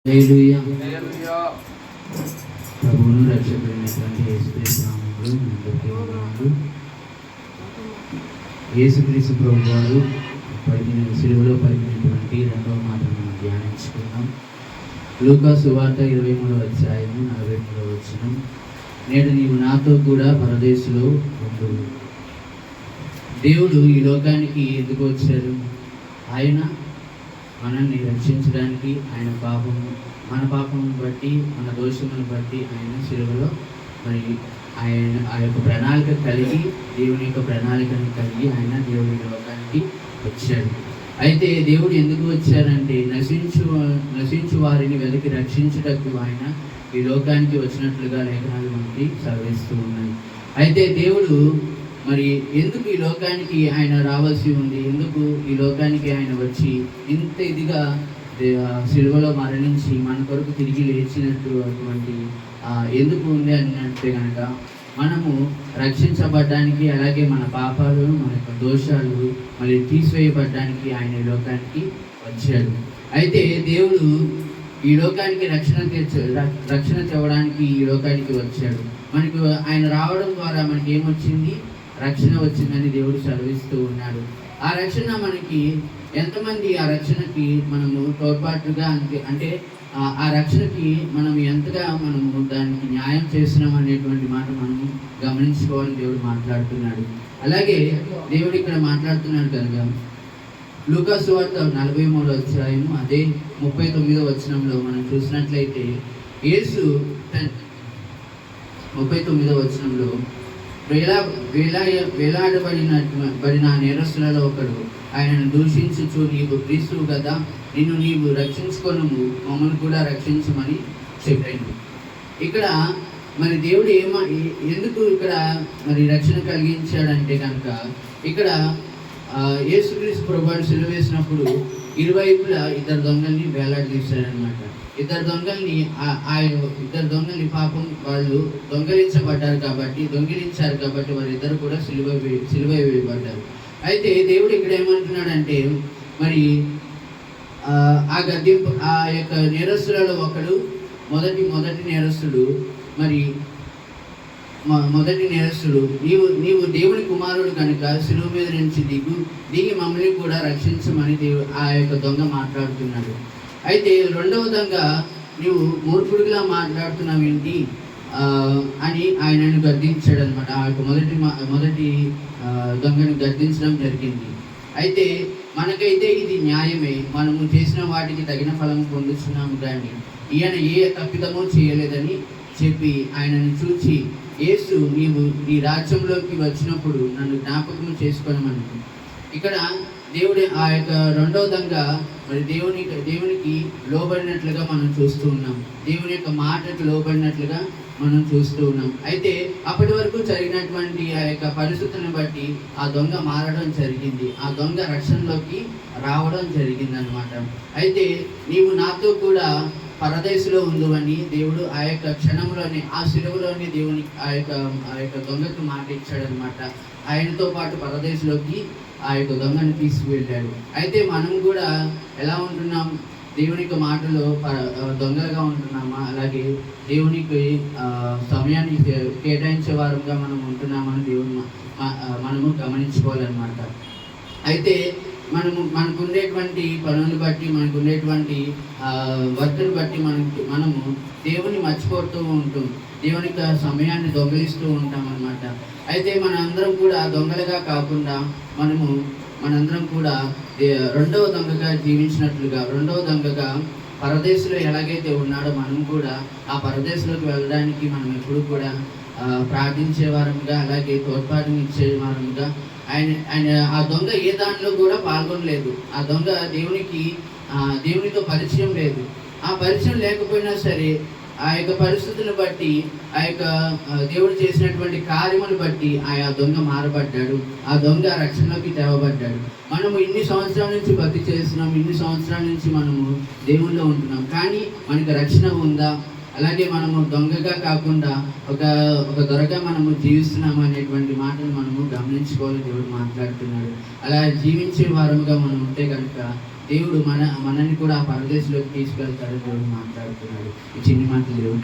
హల్లెలూయా. ప్రభువును రక్షకుడైనటువంటి యేసుక్రీస్తు నామములో అందరికీ వందనాలు. యేసుక్రీస్తు ప్రభు వారు సిలువలో పలికినటువంటి రెండవ మాటను మనం ధ్యానించుకుందాం. లూకా సువార్త 23వ అధ్యాయము 43వ వచనం. నేడు నీవు నాతో కూడా పరదేశులో ఉండు. దేవుడు ఈ లోకానికి ఎందుకు వచ్చారు? ఆయన మనల్ని రక్షించడానికి, మన పాపమును బట్టి, మన దోషమును బట్టి ఆయన సిలువలో మరి ఆయన ఆ యొక్క ప్రణాళిక కలిగి, దేవుని యొక్క ప్రణాళికను కలిగి ఆయన దేవుడి లోకానికి వచ్చాడు. అయితే దేవుడు ఎందుకు వచ్చారంటే నశించు వారిని వెతికి రక్షించుటకు ఆయన ఈ లోకానికి వచ్చినట్లుగా లేఖనాలు మనకి సెలవిస్తూ ఉన్నాయి. అయితే దేవుడు మరి ఎందుకు ఈ లోకానికి ఆయన రావాల్సి ఉంది? ఎందుకు ఈ లోకానికి ఆయన వచ్చి ఇంత ఇదిగా సిలువలో మరణించి మన కొరకు తిరిగి లేచినట్టు అటువంటి ఎందుకు ఉంది అన్నట్టే కనుక మనము రక్షించబడ్డానికి, అలాగే మన పాపాలు, మన యొక్క దోషాలు మళ్ళీ తీసివేయబడ్డానికి ఆయన ఈ లోకానికి వచ్చాడు. అయితే దేవుడు ఈ లోకానికి రక్షణ తేవడానికి ఈ లోకానికి వచ్చాడు. మనకు ఆయన రావడం ద్వారా మనకి ఏమొచ్చింది? రక్షణ వచ్చిందని దేవుడు సెలవిస్తూ ఉన్నాడు. ఆ రక్షణ మనకి ఎంతమంది ఆ రక్షణకి మనము తోడ్పాటుగా అంటే ఆ రక్షణకి మనం ఎంతగా మనము దానికి న్యాయం చేస్తున్నాం అనేటువంటి మాట మనము గమనించుకోవాలని దేవుడు మాట్లాడుతున్నాడు. అలాగే దేవుడు ఇక్కడ మాట్లాడుతున్నాడు కనుక లూకా సువార్త 43వ అధ్యాయము అదే 39వ వచనంలో మనం చూసినట్లయితే యేసు 39వ వచనంలో వేలాడబడిన నేరస్తులలో ఒకడు ఆయనను దూషించుచు, నీవు క్రీస్తువు కదా, నీవు రక్షించుకొనుము, మమ్మల్ని కూడా రక్షించమని చెప్పాడు. ఇక్కడ మరి దేవుడు ఎందుకు ఇక్కడ మరి రక్షణ కలిగించాడంటే కనుక ఇక్కడ యేసుక్రీస్తు ప్రభువుని సిలువ వేసినప్పుడు ఇరువైపులా ఇద్దరు దొంగల్ని వేలాడదీశాడనమాట. ఇద్దరు దొంగల్ని పాపం వాళ్ళు దొంగిలించారు కాబట్టి వారిద్దరు కూడా సిలువ వేయబడ్డారు. అయితే దేవుడు ఇక్కడ ఏమంటున్నాడంటే మరి ఆ యొక్క నేరస్తులలో ఒకడు మొదటి నేరస్తుడు నీవు దేవుని కుమారుడు కనుక సిలువ మీద నుంచి దిగి మమ్మల్ని కూడా రక్షించమని ఆ యొక్క దొంగ మాట్లాడుతున్నాడు. అయితే రెండవ దొంగ, నీవు మూర్ఖుడిగా మాట్లాడుతున్నావు ఏంటి అని ఆయనను గద్దించాడు అనమాట. ఆ యొక్క మొదటి దొంగను గద్దించడం జరిగింది. అయితే మనకైతే ఇది న్యాయమే, మనము చేసిన వాటికి తగిన ఫలం పొందుతున్నాము, కానీ ఈయన ఏ తప్పిదమో చేయలేదని చెప్పి ఆయనను చూచి, యేసు నీవు ఈ రాజ్యంలోకి వచ్చినప్పుడు నన్ను జ్ఞాపకం చేసుకోనమని. ఇక్కడ దేవుడి ఆ యొక్క రెండవ దొంగ మరి దేవునికి లోబడినట్లుగా మనం చూస్తూ ఉన్నాం, దేవుని యొక్క మాటకు లోబడినట్లుగా మనం చూస్తూ ఉన్నాం. అయితే అప్పటి వరకు జరిగినటువంటి ఆ యొక్క పరిస్థితులను బట్టి ఆ దొంగ మారడం జరిగింది, ఆ దొంగ రక్షణలోకి రావడం జరిగింది అనమాట. అయితే నీవు నాతో కూడా పరదేశంలో ఉందని దేవుడు ఆ యొక్క క్షణంలోనే, ఆ సిలువలోనే దేవుని ఆ యొక్క దొంగకు మాట ఇచ్చాడనమాట. ఆయనతో పాటు పరదేశంలోకి ఆ యొక్క దొంగను తీసుకువెళ్ళాడు. అయితే మనం కూడా ఎలా ఉంటున్నాం? దేవునికి మాటలో దొంగలుగా ఉంటున్నామా? అలాగే దేవునికి సమయాన్ని కేటాయించే వారంగా మనం ఉంటున్నామని మనము గమనించుకోవాలన్నమాట. అయితే మనకు ఉండేటువంటి పనులు బట్టి, మనకు ఉండేటువంటి వర్క్ని బట్టి మనము దేవుని మర్చిపోతూ ఉంటాం, దేవుని సమయాన్ని దొంగలిస్తూ ఉంటాం అన్నమాట. అయితే మనందరం కూడా దొంగలుగా కాకుండా మనందరం కూడా రెండవ దొంగగా జీవించినట్లుగా, రెండవ దొంగగా పరదేశంలో ఎలాగైతే ఉన్నాడో మనం కూడా ఆ పరదేశంలోకి వెళ్ళడానికి మనం ఎప్పుడు కూడా ప్రార్థించే వారంగా, అలాగే తోడ్పాటుని ఇచ్చే వారంగా ఆయన ఆ దొంగ ఏ దానిలో కూడా పాల్గొనలేదు. ఆ దొంగ దేవునితో పరిచయం లేదు. ఆ పరిచయం లేకపోయినా సరే ఆ యొక్క పరిస్థితులను బట్టి, ఆ యొక్క దేవుడు చేసినటువంటి కార్యమును బట్టి ఆ దొంగ మారబడ్డాడు, ఆ దొంగ రక్షణలోకి తేవబడ్డాడు. మనము ఇన్ని సంవత్సరాల నుంచి భక్తి చేస్తున్నాం, ఇన్ని సంవత్సరాల నుంచి మనము దేవుల్లో ఉంటున్నాం, కానీ మనకు రక్షణ ఉందా? అలాగే మనము దొంగగా కాకుండా ఒక దొరగా మనము జీవిస్తున్నాము అనేటువంటి మాటలు మనము గమనించుకోవాలి. దేవుడు మాట్లాడుతున్నాడు. అలా జీవించే వారముగా మనం ఉంటే కనుక దేవుడు మనల్ని కూడా ఆ పరదేశంలోకి తీసుకెళ్తాడని దేవుడు మాట్లాడుతున్నాడు. ఈ చిన్ని మాటలు దేవుడు